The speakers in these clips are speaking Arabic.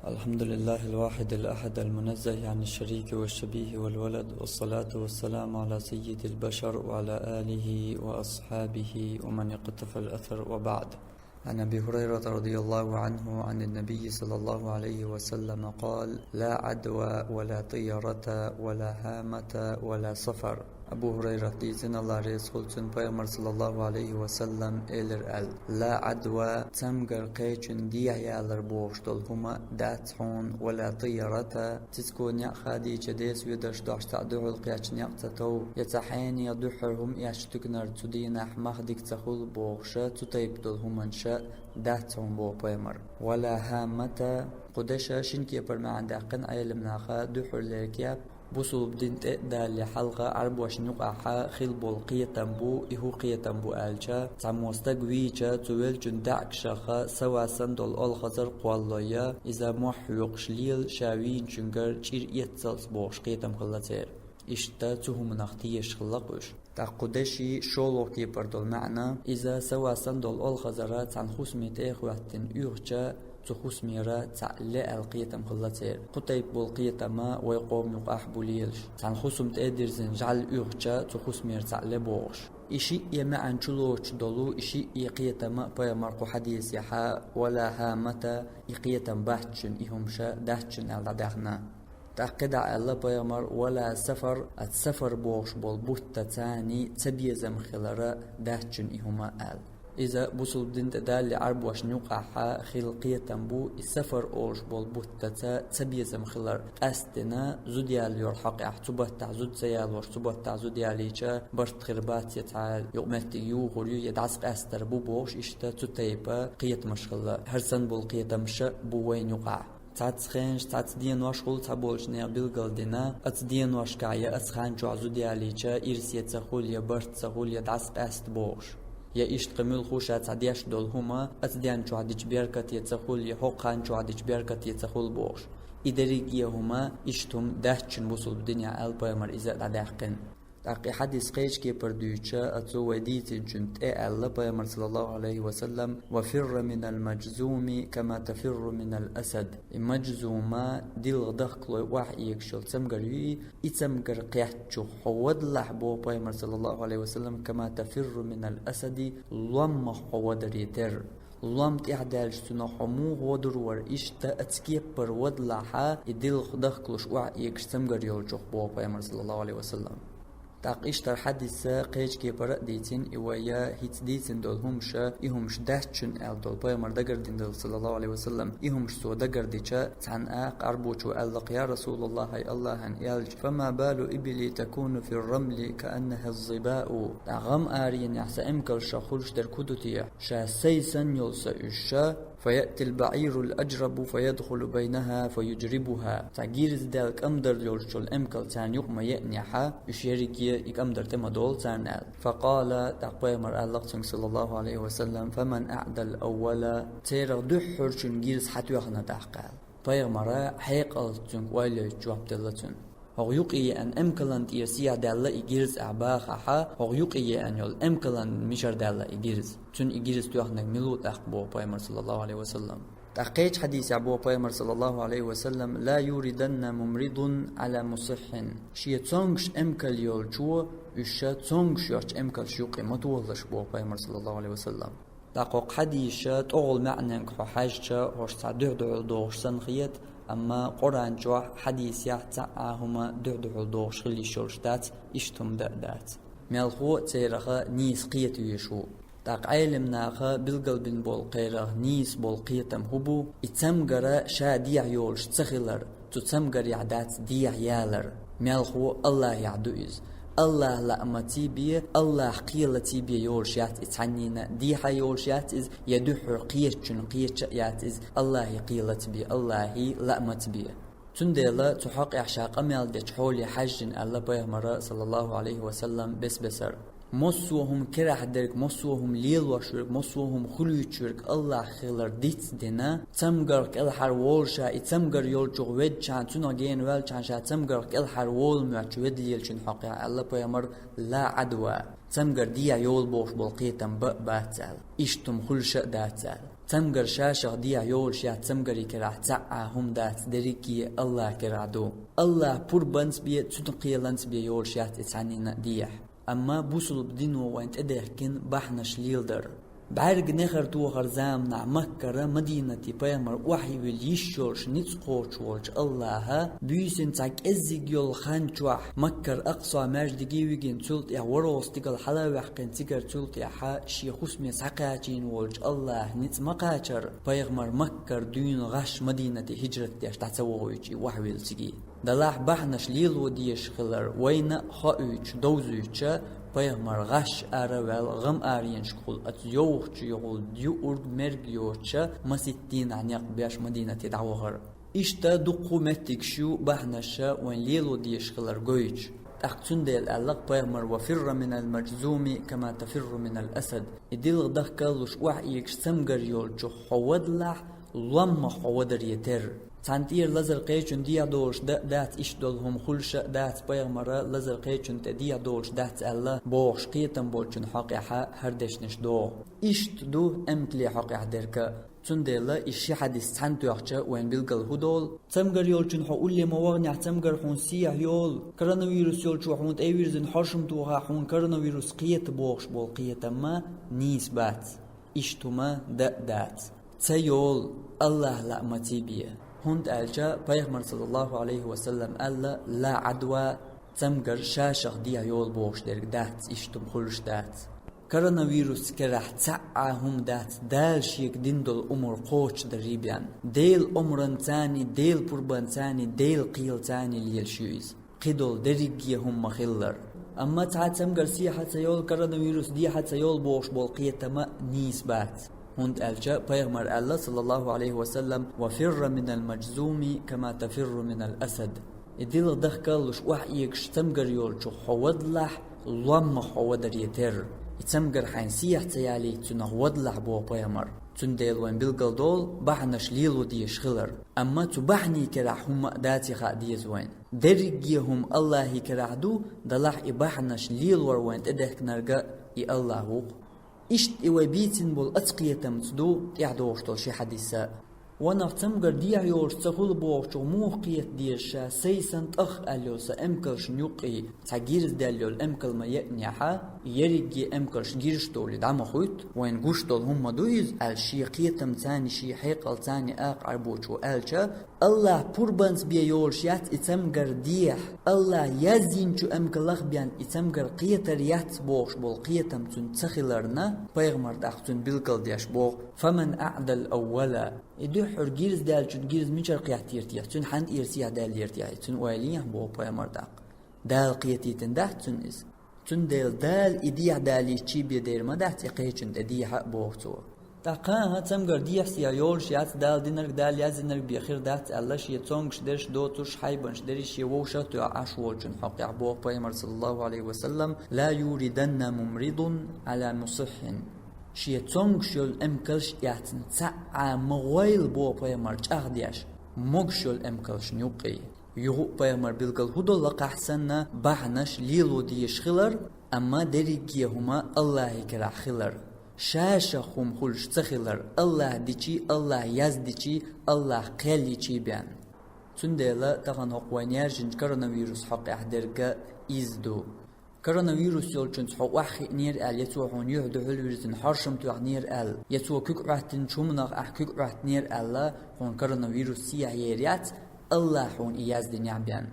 الحمد لله الواحد الأحد المنزه عن الشريك والشبيه والولد، والصلاة والسلام على سيد البشر وعلى آله وأصحابه ومن اقتفى الأثر، وبعد. عن أبي هريرة رضي الله عنه عن النبي صلى الله عليه وسلم قال: لا عدوى ولا طيرة ولا هامة ولا سفر. Abu Hurayra diysin Allah Resul için Peygamber sallallahu aleyhi ve sellem elir el. La adwa tamgar qaychun diyayalar boğuştol huma datsun ve la tiyarata tiskun ya khadi çedes yudaş daşta'du'l qaychun yaqtataw yatahin yaduhurhum yashtuknar tudina mahdik tahul boğuşa tutayibdol humanşa datsun bo Peygamber. Ve la hamata qudasha shinki perma'andaqan aylimnaqa duhurlerkiyab بوصل بدين تقدر حلقة 24 نقعة خيل بولقية تنبو إهو قية تنبو آلشا تعموستق ويجا تويل جندعك شاخا سوا سندل الخزر قوالله إذا محيوق شليل شاوين شنجر جير يتسلس بوش قية تنبغلتير إشتا تهم نختيش خلقوش تقدشي شولو كي بردول معنا إذا سوا سندل الخزرات عن خسمة إخواتن يوغجا تخص ميرا تعلق القيتم خلتير قطيب بالقيتما ويقوم يقاح بوليلش عن خصم تقدر زنجعل يغجا تخص مير تعلق بوش إشي يما عن شلوش دولو إشي يقيتما بايا مرقو حديث يحا ولا هامتا يقيتم بحتشن إهمشا دهتشن على دهنا تعقد على بايمر ولا سفر السفر بوش بالبوت تاني تبيزم خلرا دهتشن إهما آل إذا بوصل بدين تدال عرب واش نوقع خلقية تنبو السفر أوش بالبوتة تبيزم خلر أستنا زوديال يرحق احتبه تعزود سيال واش تبه تعزود ياليشا برت خربات يتعال يقمت يوغريو يدعسق أستر بو بوش إشتا تتيبا قية مشغلة هرسن بالقية مشا بو وين يقع تعتخنش تعتدين واشغل تعبولش نيابيل قلدنا أتدين واشكاية أتخان جعزود ياليشا إرسية تخول يبرت تخول يدعسق أست بوش يا إشت قميل خوشات عديش دول هما أتديان شو عديش بيركت يتسخول يحقان شو عديش بيركت يتسخول بوش إدريقيا هما إشتهم دهتشن بوصل بدنيا البايمر إذا دعقن تاقي حديث قيش كي بردويتشا أتو وديتين جنت ألا بايمر صلى الله عليه وسلم وفر من المجزوم كما تفر من الأسد المجزومة ديل دخلو وحي يكشل تمغري إتمغر قيحتشو حود لحبو بايمر صلى الله عليه وسلم كما تفر من الأسد لما حود ريتر لام تحدالش تنحمو ودرور إشتا أتكيب بر ودلحا يديل دخلوش وحي يكش تمغر يولجوخ بو بايمر صلى الله عليه وسلم تاقيشتر حديثة قيش كي برق ديتين إيوايا هيت ديتين دول همشا إهمش دهتشن آل دول بايمر دقر دين دول صلى الله عليه وسلم إهمش سو دقر ديشا تان أربوشو ألق يا رسول الله هاي الله هن يالج فما بال إبلي تكون في الرمل كأنها الظباء غم آرين يحسا إمكال شاخولش در كدوتيا شا سيسن يلسا إشا فيأتي البعير الأجرب فيدخل بينها فيجربها تعجير ذلك أمدر يلشل الأمكال تان يقم يأنيحا يشيركي يكمدر تمدول تان فقال تقبيمر الله صلى الله عليه وسلم فمن أعدى الأول تير دحر شنجيرس حتى يخنا تحقال بيغمرا حيق ألتنك ويلي جواب دلتن هو يقي أن أمكلان تيرسيا دالة إجيرز أعباخها هو يقي أن يول أمكلان مشر دالة إجيرز تون إجيرز تيوخنك ملوت أخبو بيغمر صلى الله عليه وسلم تحقيق حديث أبو بيغمر صلى الله عليه وسلم لا يوردن ممرض على مصح شيء تونغش أمكل يول جو إشا تونغش يوش أمكل شيوقي مدولش بو بيغمر صلى الله عليه وسلم تحقيق حديث تغل معنى حاجة هوش تعدوه دوغش سنخيت أما قرآن جو حديث يعتعاهما دعدعو دوغش خلي شورشتات إشتم دأدات ميالخو تيرخا نيس قيت يشو تاق علمناخا بالقلبين بول قيره نيس بول قيتم هبو اتمغرا شا ديع يولش تخلر تتمغر يعدات ديع يالر ميالخو الله يعدوز الله لأمتي بيه الله قيلتي بيه يولشات اتعنينا ديحا يولشات إز يدحر قيتشن قيتشات إز الله قيلت بيه الله لأمت بيه تندلا تحق إحشاق أميال ديش حولي حجن الله بيهمرا صلى الله عليه وسلم بسر مصوهم كره درك مصوهم ليل وشرك مصوهم خلوشرك الله خيلر ديت دينا تمغرك الحر وولشا تمغر يولجو ود چان تنو جين ول چان شا تمغرك الحر وول مچ ود يلچن حقيا الله بيمر لا عدوى تمغر ديا يول بوش بولقيتم باتال اشتم خلش داتال تمگر شاشق دیا یول شیات تمگری کرا تعا هم دات دريكي الله كرادو الله پور بنس بيه تنقيلنس بيه يول شیات اتعنينا ديح اما بوصل بدينو وانت ادهكن بحنش ليلدر بعرق نخر تو خرزام نع مكة مدينة بيامر وحي واليشورش نتقوش والج الله بيسن تاك ازيق يول خانجوح مكة اقصى ماجد جيوغين تلت يا وروس تقل حلاوح كن تقر تلت يا حا شيخوس مي ساقاتين والج الله نت مقاتر بيغمر مكة دون غش مدينة هجرة تيش تعتوغويجي وحويل تيجي دلاح بحنش ليلو ديش خلر وين خاويج دوزويج بيغمر غش أروال غم آرين شكول أتيوخ يقول ديور مرجيوتشا مسيتين عن يقبيش مدينة دعوغر إشتا دقو متكشو بحنشا وين ليلو ديش خلر جويج أقتن ديل ألق بيغمر وفر من المجزوم كما تفر من الأسد إديل دخكالوش وحيك سمجر يولجو حودلح لما حودر يتر تانتير لزر قيچن ديا دوش دات إش دولهم خلش دات بيغمرا لزر قيچن تديا دوش دات الله بوش قيتن بولچن حقيحا هردشنش دو إشت دو أمكلي حقيح دركا تندلا إشي حديث تانتو يحجا وين بلغل هدول تمغر يولچن حقول لي مواغنع تمغر حون سيح يول كورونافيروس يولچو حون تأويرزن حرشم توها حون كورونافيروس قيت بوش بول قيت ما نيس بات إشتو ما دات تيول الله لا متيبيه هند ألجا بيغمر صلى الله عليه وسلم ألا لا عدوى تمغر شاشق ديا يول بوش درك دات إشتم خلش دات كورونافيروس كرح تعاهم دات دال شيك دندل أمور قوش دريبيان ديل أمرن تاني ديل بربان تاني ديل قيل تاني ليل شويز قدول دريقيهم مخلر أما تمغر سيحة يول كورونافيروس دي حتى يول بوش بولقية ما نيسبات هند ألجا بيغمر الله صلى الله عليه وسلم وفر من المجزوم كما تفر من الأسد إديل دخكالوش وحيك شتمغر يولجو حودلح لما حودر يتر يتمغر حين سيح تيالي تنغودلح بو بيغمر تنديل وين بلغل دول بحنش ليلو دي شغلر أما تبحني كراح هم داتي خا ديز وين درقيهم الله كراح دو دلح إبحنش ليلور وين تدهك نرقا إي الله إشت إيوه بيتن بول أتقية تمتدو يعدوش طول شي حديثة ونفتمغر ديع يورش تخول بوغشو موقية ديشا سيسان تخ أليوسا أمكلش نيوقي تاقيرز داليو الأمكل ما يأنيحا يريقي أمكلش جيرش دولي دعم خويت وين قوش دول هم دويز الشيقية تمتاني شي حيقل تاني آق عربوشو ألشا الله پوربانس بيا يورشيات اتمغر ديح الله يزينشو أمكلخ بيان اتمغر قيتر يات بوغش بول قيتم تن تخيلرنا بيغمر داختن بلقل ديش بوغ فمن أعدل أولا إدو حر جيرز دال چون جيرز ميچر قياتيرتيا چون حند إرسيا دال يرتيا چون ويليه بو بيغمر داق دال قيتيتن ده چون إز چون دال إديح دالي چي بيدير ما ده تقيه چون ديح بوغتو تاقاها تمغر ديح سيا يول شيات دال دينر دال يازنر بيخير دات الله شي تونغش درش دوتوش حيبنش درش يووشا تو عشوال چون حقيع بو بيغمر صلى الله عليه وسلم لا يوردن ممرض على مصح شي تونغشول امكلش ياتن تعا مغويل بو بيغمر چاغدياش مغشول امكلش نيوقي يغو بيغمر بلغل هدو لقا حسن بحنش ليلو ديش خلر اما دريقيهما الله كرا خلر شاشخهم خلش تخلر الله ديشي الله يزديشي الله قيليشي بيان تنديلا تغن هقوانيار جنج كورونافيروس حق احدرقا إزدو كورونافيروس يولچن حق وحي نير ال يتو حون يهدو هلويرزن حرشم تو نير ال يتو كوك راتن شومنغ كوك رات نير ال حون كورونافيروس سيا يريات الله حون إياز دي نعبيان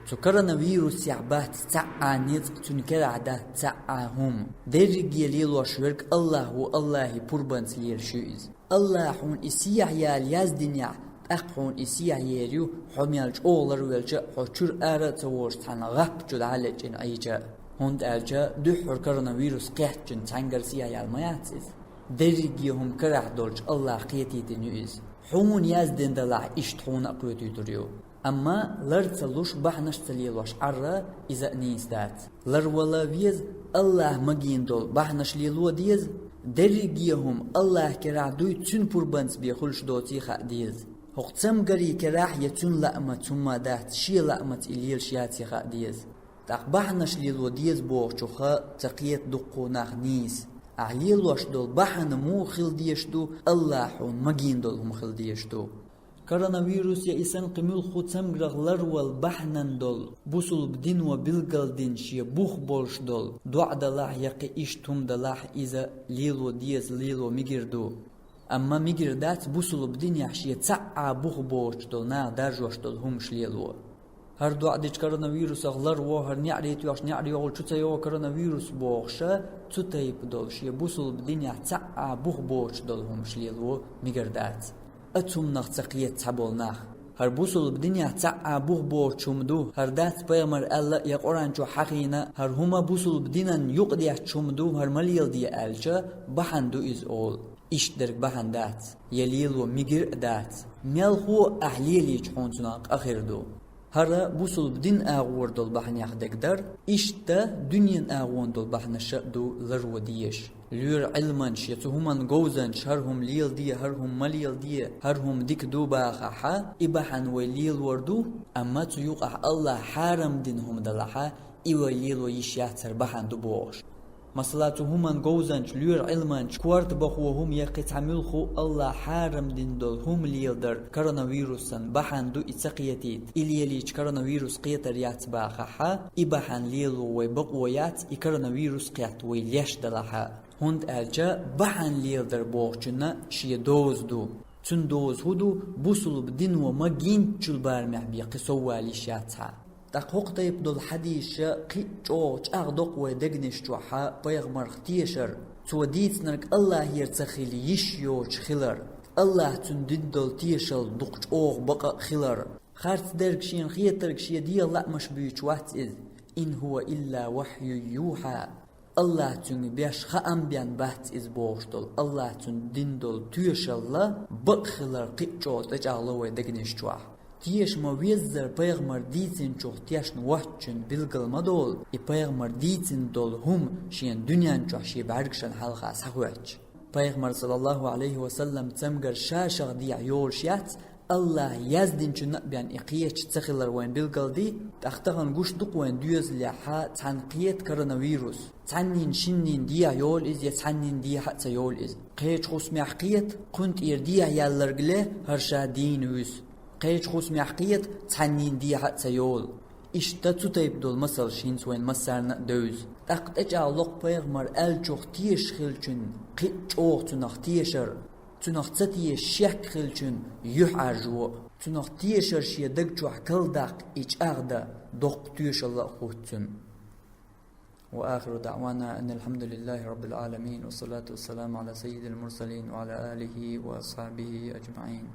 تو كورونافيروس يعبات تعا نيزق تنكر عدا تعا هم درقيا ليلو شورك الله والله پوربانس لير شويز الله حون إسيا يال ياز دنيا أقحون إسيا يريو حميالج أولر ويلجا حوشور آرا تورش تانا غاب جد عالجين أيجا هند ألجا دحر كورونافيروس قيحجن تانجر سيا يالمياتيز درقيهم كراح دولج الله قيتي دنيوز حون يازدن دلع إشتحون أقويتو دريو أما لر تلوش بحنش تليلوش عرا إذا نيس دات لر ولا ويز الله مجين دول بحنش ليلو ديز درقيهم الله كراح دوي تون پوربانس بيخلش دوتي خا ديز هقتم قري كراح يتون لأمة ثم دات شي لأمة إليل شياتي خا ديز تاق بحنش ليلو ديز بوغ چوخا تقيت دقو ناخ نيس أعليلوش دول بحن مو خل ديشتو الله حون مجين دول هم خل ديشتو كورونا يا إنسان قميل خوتم غلر والبحنن دول بوصل بدين وبلغل دين شي بوخ بولش دول دعا دلاح يقي إشتم دلاح إذا ليلو ديز ليلو ميجردو أما ميجردات بوصل بدين يحشي تسعى بوخ بولش دول نا درجوش دول همش ليلو هر دعا ديش كورونا غلر وهر نعريت يوش نعري يقول شو يو كورونا بوخشة تتيب دول شي بوصل بدين يحتسعى بوخ بولش دول همش ليلو ميجردات أتوم نغتقية تحبولناخ هر بوصل بدنيا تعا بوغ بور چومدو هر دات بيامر ألا يقران جو حقينا هر هما بوصل بدينا يقدي چومدو هر مليل دي ألجا بحندو إز أول إش درك بحندات يليل وميجر دات ميلخو أحليلي چحونتناق أخير دو هر بوصل بدين آغور دول بحن يخدك در إش دا دنيا آغوان دول بحن شأدو لرو ديش لور علمان شيتو همان جوزن شهرهم ليل دي هرهم مليل دي هرهم ديك دو باخا إبحن وليل وردو أما تيوقع الله حارم دينهم دلحا إوليل ويشياتر بحن دو بوش مسلاتو همان جوزن لور علمان كوارت بخوهم يقتعملخو الله حارم دين دول هم ليل در كورونا فيروسن بحن دو إتسقيتيت إليليش كورونا فيروس قيتر يات باخا إبحن ليل ويبقويات كورونا فيروس قيات ويليش دلحا هند ألجا بحن ليل در بوغچنا شي دوز دو تن دوز هدو بوصل بدين ومجين چل بارمح بي قصوالي شاتها دقوق طيب دول حديش قي چوچ اغدق ودقنش چوحا بيغمر ختيشر تو ديت نرك الله يرتخيل يشيوچ خلر الله تن دين دول تيشل دقچ اوغ بقى خلر خارت درك شين خيترك شي دي الله مش بيوچ وات إن هو إلا وحي يوحى الله تون بيش خام بيان بحث إز بوشتول الله تون دين دول تيش الله بخلر قيتشوت اجعله ودقنش چوح تيش ما ويزر بيغمر ديتين چوخ تيش نوحچن بلغل مدول بيغمر ديتين دول هم شين دنيان چوح شي بعرقشن حلقة سخوش بيغمر صلى الله عليه وسلم تمغر شاشغ دي عيول شيات الله يزدين چو نقبيان إقيتش تخلر وين بلغل دي تختغن قوش دق وين ديوز لحا تنقيت كورونا فيروس تعنين شنين ديا يول إز يتعنين ديا حتى يول إز قيتش خوس محقيت كنت إرديا يالرقله هرشا دين ويس قيتش خوس محقيت تعنين ديا حتى يول إشتاتو تيب دول مسل شينس وين مسارنا دوز تقت اجعل لق بيغمر ألجوخ تيش خلچن قيتش اوغ تنخ تيشر تنخ تتيه شيك خلچن يح عرجو تنخ تيشر شي دقچوح كلدق إيش أغدا دق تيش الله خوتن وآخر دعوانا أن الحمد لله رب العالمين والصلاة والسلام على سيد المرسلين وعلى آله وأصحابه أجمعين.